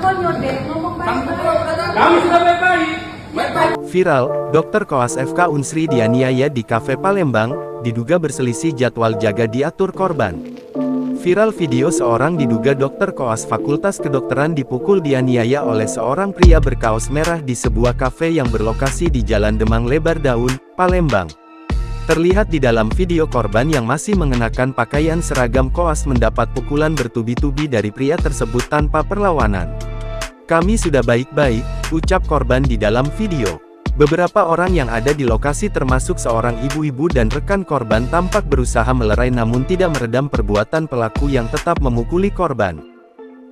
konyol deh, ngomong baik-baik. Kami sudah baik-baik. Viral, dokter koas FK Unsri dianiaya di kafe Palembang, diduga berselisih jadwal jaga diatur korban. Viral video seorang diduga dokter koas Fakultas Kedokteran dipukul dianiaya oleh seorang pria berkaos merah di sebuah kafe yang berlokasi di Jalan Demang Lebar Daun, Palembang. Terlihat di dalam video korban yang masih mengenakan pakaian seragam koas mendapat pukulan bertubi-tubi dari pria tersebut tanpa perlawanan. "Kami sudah baik-baik," ucap korban di dalam video. Beberapa orang yang ada di lokasi termasuk seorang ibu-ibu dan rekan korban tampak berusaha melerai namun tidak meredam perbuatan pelaku yang tetap memukuli korban.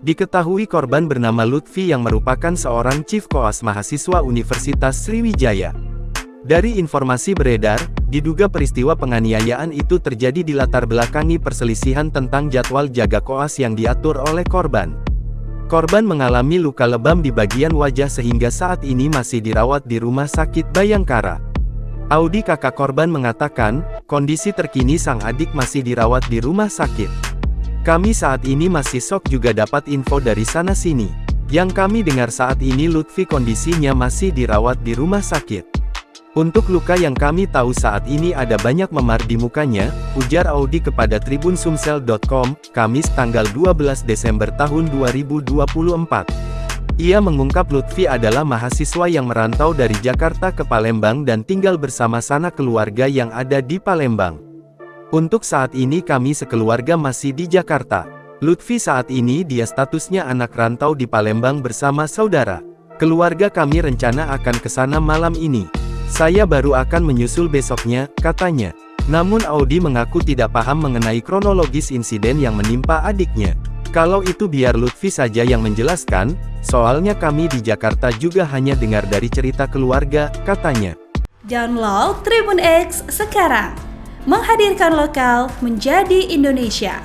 Diketahui korban bernama Lutfi yang merupakan seorang chief koas mahasiswa Universitas Sriwijaya. Dari informasi beredar, diduga peristiwa penganiayaan itu terjadi di latar belakangi perselisihan tentang jadwal jaga koas yang diatur oleh korban. Korban mengalami luka lebam di bagian wajah sehingga saat ini masih dirawat di Rumah Sakit Bayangkara. Audi, kakak korban, mengatakan, kondisi terkini sang adik masih dirawat di rumah sakit. "Kami saat ini masih shock juga dapat info dari sana-sini. Yang kami dengar saat ini Lutfi kondisinya masih dirawat di rumah sakit. Untuk luka yang kami tahu saat ini ada banyak memar di mukanya," ujar Audi kepada tribunsumsel.com, Kamis tanggal 12 Desember tahun 2024. Ia mengungkap Lutfi adalah mahasiswa yang merantau dari Jakarta ke Palembang dan tinggal bersama sanak keluarga yang ada di Palembang. "Untuk saat ini kami sekeluarga masih di Jakarta. Lutfi saat ini dia statusnya anak rantau di Palembang bersama saudara. Keluarga kami rencana akan ke sana malam ini. Saya baru akan menyusul besoknya," katanya. Namun Audi mengaku tidak paham mengenai kronologis insiden yang menimpa adiknya. "Kalau itu biar Lutfi saja yang menjelaskan, soalnya kami di Jakarta juga hanya dengar dari cerita keluarga," katanya. Download Tribun X sekarang, menghadirkan lokal menjadi Indonesia.